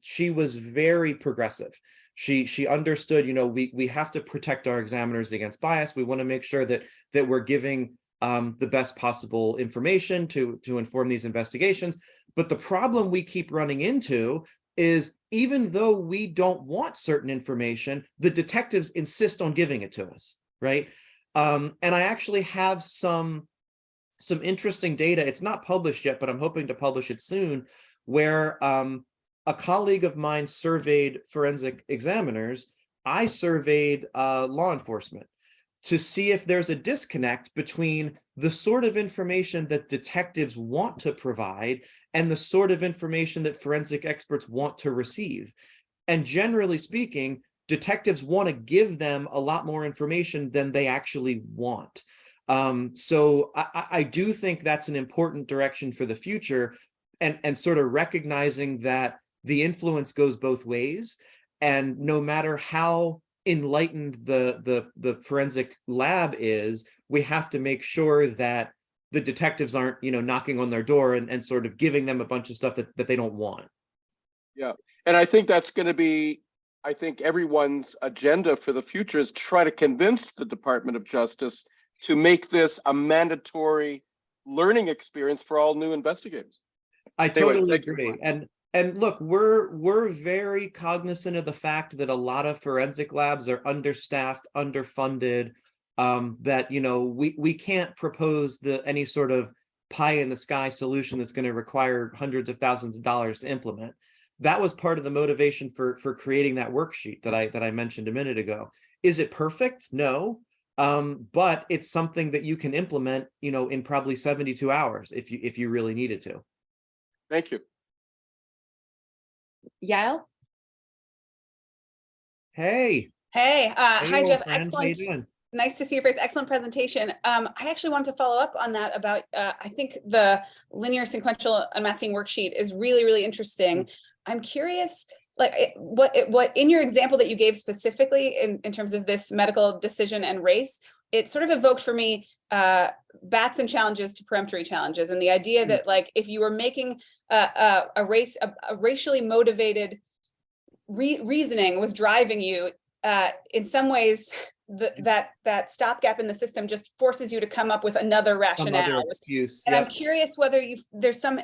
she was very progressive. She understood, we have to protect our examiners against bias. We want to make sure that we're giving the best possible information to inform these investigations. But the problem we keep running into is, even though we don't want certain information, the detectives insist on giving it to us, right? And I actually have some interesting data. It's not published yet, but I'm hoping to publish it soon, where a colleague of mine surveyed forensic examiners. I surveyed law enforcement to see if there's a disconnect between the sort of information that detectives want to provide and the sort of information that forensic experts want to receive. And generally speaking, detectives want to give them a lot more information than they actually want. So I do think that's an important direction for the future, and sort of recognizing that the influence goes both ways, and no matter how enlightened the forensic lab is, we have to make sure that the detectives aren't, knocking on their door and sort of giving them a bunch of stuff that they don't want. Yeah, and I think that's going to be, everyone's agenda for the future is to try to convince the Department of Justice to make this a mandatory learning experience for all new investigators. I totally agree. And look, we're very cognizant of the fact that a lot of forensic labs are understaffed, underfunded, that, we can't propose any sort of pie in the sky solution that's going to require hundreds of thousands of dollars to implement. That was part of the motivation for creating that worksheet that I mentioned a minute ago. Is it perfect? No. But it's something that you can implement, in probably 72 hours if you really needed to. Thank you. Yael? Hey. Hi, old Jeff. friend. How you Excellent. doing? Nice to see your face. Excellent presentation. I actually wanted to follow up on that about, I think the linear sequential unmasking worksheet is really, really interesting. I'm curious, what in your example that you gave specifically in terms of this medical decision and race, it sort of evoked for me bats and challenges to peremptory challenges, and the idea that if you were making a racially motivated reasoning was driving you, in some ways that stopgap in the system just forces you to come up with another rationale. Some other excuse. And I'm curious whether there's some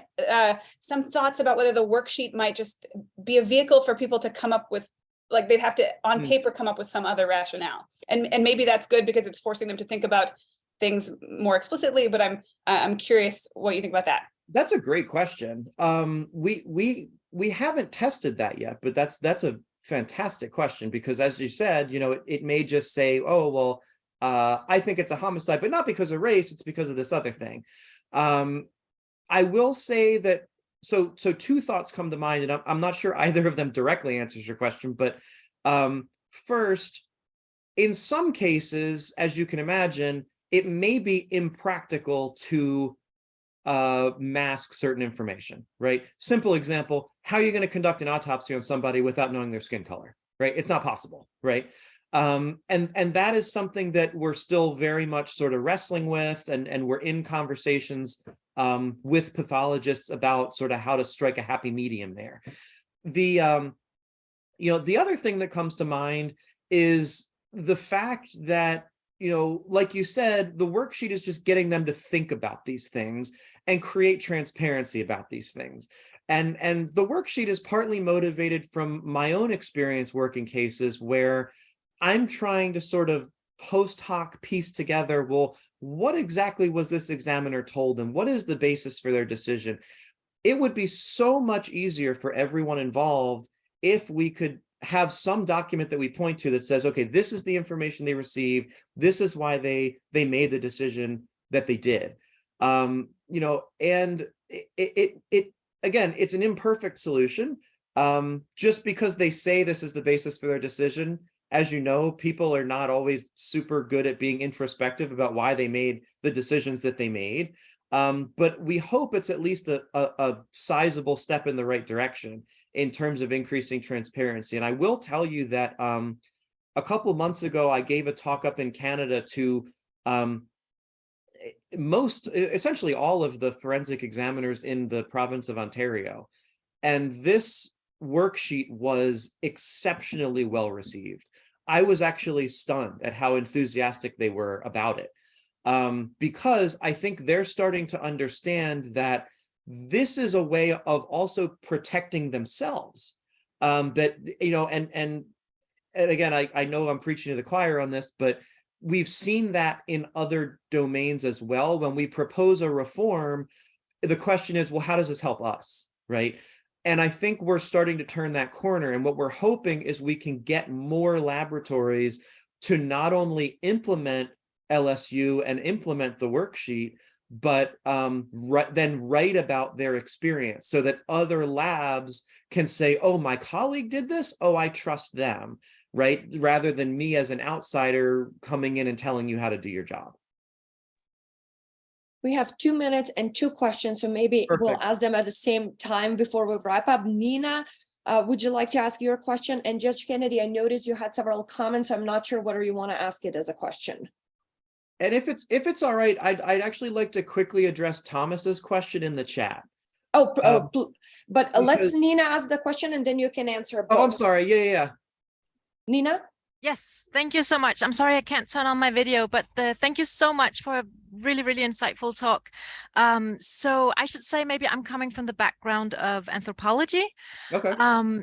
thoughts about whether the worksheet might just be a vehicle for people to come up with like they'd have to on Hmm. paper come up with some other rationale. And maybe that's good because it's forcing them to think about things more explicitly, but I'm curious what you think about that. That's a great question. We haven't tested that yet, but that's a fantastic question, because as you said, it may just say, oh, well, I think it's a homicide, but not because of race, it's because of this other thing. I will say that, so two thoughts come to mind, and I'm not sure either of them directly answers your question, but first, in some cases, as you can imagine, it may be impractical to mask certain information, right? Simple example, how are you going to conduct an autopsy on somebody without knowing their skin color, right? It's not possible, right? And that is something that we're still very much sort of wrestling with, and we're in conversations with pathologists about sort of how to strike a happy medium there. The other thing that comes to mind is the fact that, like you said, the worksheet is just getting them to think about these things and create transparency about these things. And the worksheet is partly motivated from my own experience working cases where I'm trying to sort of post hoc piece together, well, what exactly was this examiner told them? What is the basis for their decision? It would be so much easier for everyone involved if we could have some document that we point to that says, okay, this is the information they received, this is why they made the decision that they did. And it again, it's an imperfect solution. Just because they say this is the basis for their decision, as you know, people are not always super good at being introspective about why they made the decisions that they made. But we hope it's at least a sizable step in the right direction in terms of increasing transparency. And I will tell you that a couple months ago, I gave a talk up in Canada to essentially all of the forensic examiners in the province of Ontario. And this worksheet was exceptionally well received. I was actually stunned at how enthusiastic they were about it. Because I think they're starting to understand that this is a way of also protecting themselves. And again, I know I'm preaching to the choir on this, but we've seen that in other domains as well. When we propose a reform, the question is, well, how does this help us, right? And I think we're starting to turn that corner. And what we're hoping is we can get more laboratories to not only implement LSU and implement the worksheet, but then write about their experience so that other labs can say, oh, my colleague did this, oh, I trust them, right? Rather than me as an outsider coming in and telling you how to do your job. We have 2 minutes and 2 questions, so maybe we'll Perfect. ask them at the same time before we wrap up. Nina, would you like to ask your question? And Judge Kennedy, I noticed you had several comments. I'm not sure whether you want to ask it as a question. And if it's all right, I'd actually like to quickly address Thomas's question in the chat. But let's Nina ask the question and then you can answer both. Oh, I'm sorry. Yeah. Nina? Yes, thank you so much. I'm sorry I can't turn on my video, but thank you so much for a really, really insightful talk. So I should say maybe I'm coming from the background of anthropology. Okay.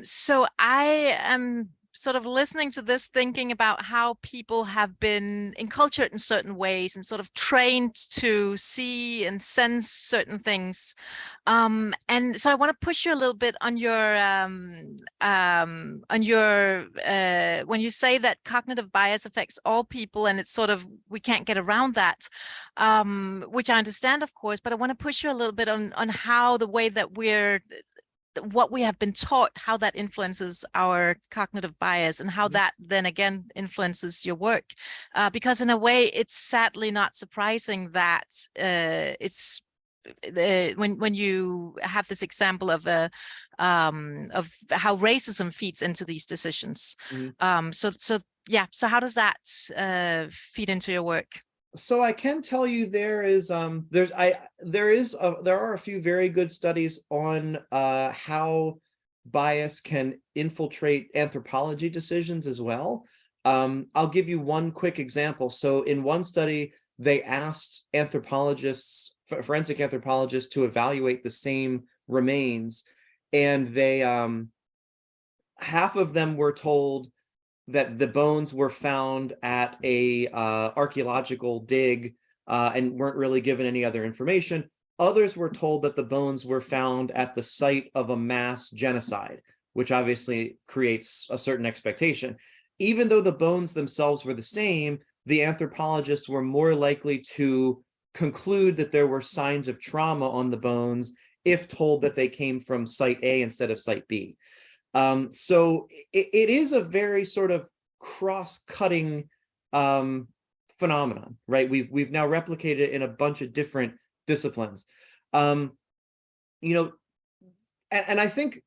So I am sort of listening to this, thinking about how people have been encultured in certain ways and sort of trained to see and sense certain things. And so I want to push you a little bit on your when you say that cognitive bias affects all people, and it's sort of, we can't get around that, which I understand, of course, but I want to push you a little bit on how the way that what we have been taught, how that influences our cognitive bias and how that then again influences your work. Because in a way, it's sadly not surprising that it's when you have this example of how racism feeds into these decisions. So how does that feed into your work? So I can tell you there are a few very good studies on how bias can infiltrate anthropology decisions as well. I'll give you one quick example. So in one study, they asked forensic anthropologists to evaluate the same remains, and they half of them were told that the bones were found at a archaeological dig and weren't really given any other information. Others were told that the bones were found at the site of a mass genocide, which obviously creates a certain expectation. Even though the bones themselves were the same, the anthropologists were more likely to conclude that there were signs of trauma on the bones if told that they came from site A instead of site B. So it is a very sort of cross-cutting phenomenon, right? We've now replicated it in a bunch of different disciplines. You know, and I think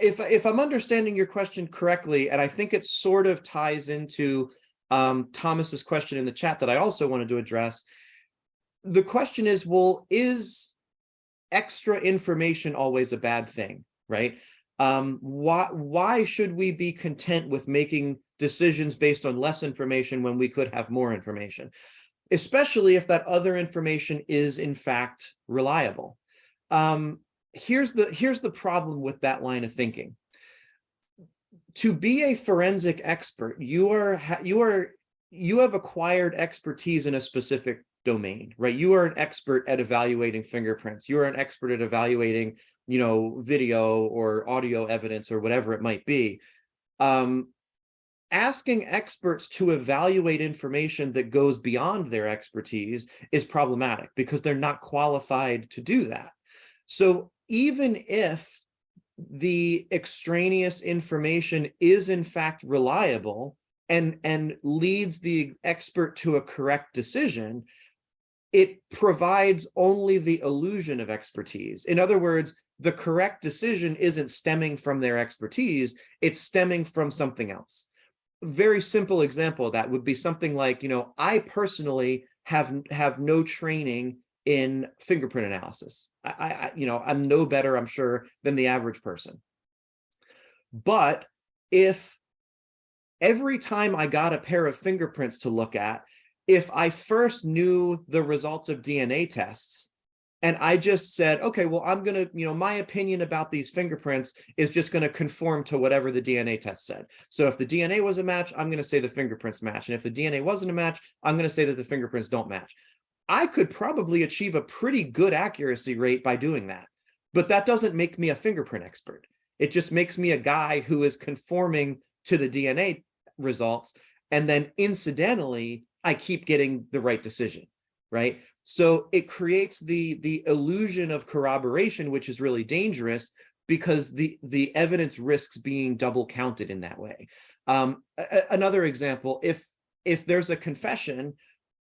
if I'm understanding your question correctly, and I think it sort of ties into Thomas's question in the chat that I also wanted to address. The question is, well, is extra information always a bad thing, right? Why should we be content with making decisions based on less information when we could have more information, especially if that other information is in fact reliable? Here's the problem with that line of thinking. To be a forensic expert, you have acquired expertise in a specific domain, right? You are an expert at evaluating fingerprints. You are an expert at evaluating, video or audio evidence or whatever it might be. Asking experts to evaluate information that goes beyond their expertise is problematic because they're not qualified to do that. So even if the extraneous information is in fact reliable and leads the expert to a correct decision, it provides only the illusion of expertise. In other words, the correct decision isn't stemming from their expertise, it's stemming from something else. A very simple example of that would be something like, I personally have no training in fingerprint analysis. I'm no better, I'm sure, than the average person. But if every time I got a pair of fingerprints to look at, if I first knew the results of DNA tests, and I just said, okay, well, I'm going to, my opinion about these fingerprints is just going to conform to whatever the DNA test said. So if the DNA was a match, I'm going to say the fingerprints match. And if the DNA wasn't a match, I'm going to say that the fingerprints don't match. I could probably achieve a pretty good accuracy rate by doing that. But that doesn't make me a fingerprint expert. It just makes me a guy who is conforming to the DNA results. And then incidentally, I keep getting the right decision, right? So it creates the illusion of corroboration, which is really dangerous because the evidence risks being double counted in that way. Another example, if there's a confession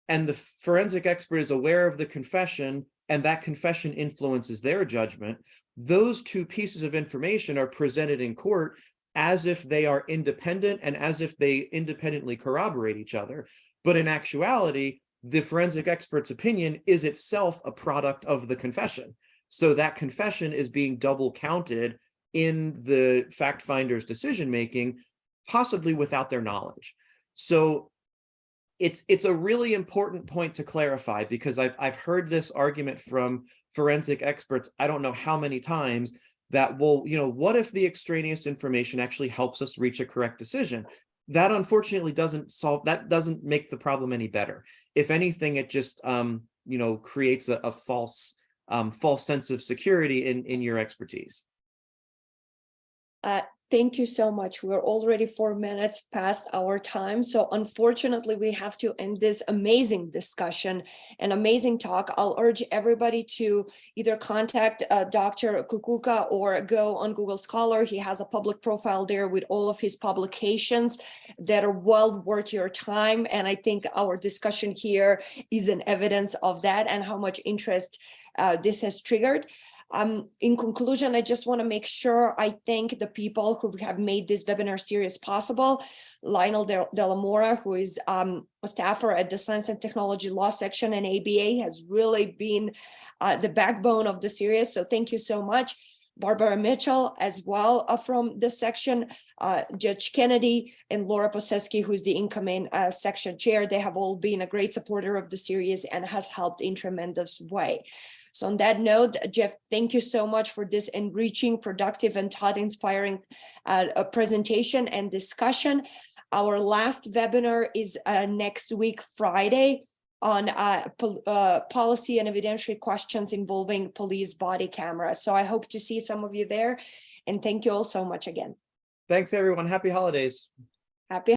and the forensic expert is aware of the confession and that confession influences their judgment, those two pieces of information are presented in court as if they are independent and as if they independently corroborate each other. But in actuality, the forensic expert's opinion is itself a product of the confession. So that confession is being double counted in the fact finder's decision-making, possibly without their knowledge. So it's a really important point to clarify because I've heard this argument from forensic experts, I don't know how many times, that, well, what if the extraneous information actually helps us reach a correct decision? That unfortunately doesn't make the problem any better. If anything, it just creates a false sense of security in your expertise. Thank you so much. We're already 4 minutes past our time. So unfortunately, we have to end this amazing discussion and amazing talk. I'll urge everybody to either contact Dr. Kukuka or go on Google Scholar. He has a public profile there with all of his publications that are well worth your time. And I think our discussion here is an evidence of that and how much interest this has triggered. In conclusion, I just want to make sure I thank the people who have made this webinar series possible. Lionel Della Mora, who is a staffer at the Science and Technology Law Section and ABA, has really been the backbone of the series. So thank you so much. Barbara Mitchell as well from this section, Judge Kennedy and Laura Poseski, who's the incoming section chair. They have all been a great supporter of the series and has helped in tremendous way. So on that note, Jeff, thank you so much for this enriching, productive, and thought-inspiring presentation and discussion. Our last webinar is next week, Friday, on policy and evidentiary questions involving police body cameras. So I hope to see some of you there. And thank you all so much again. Thanks, everyone. Happy holidays. Happy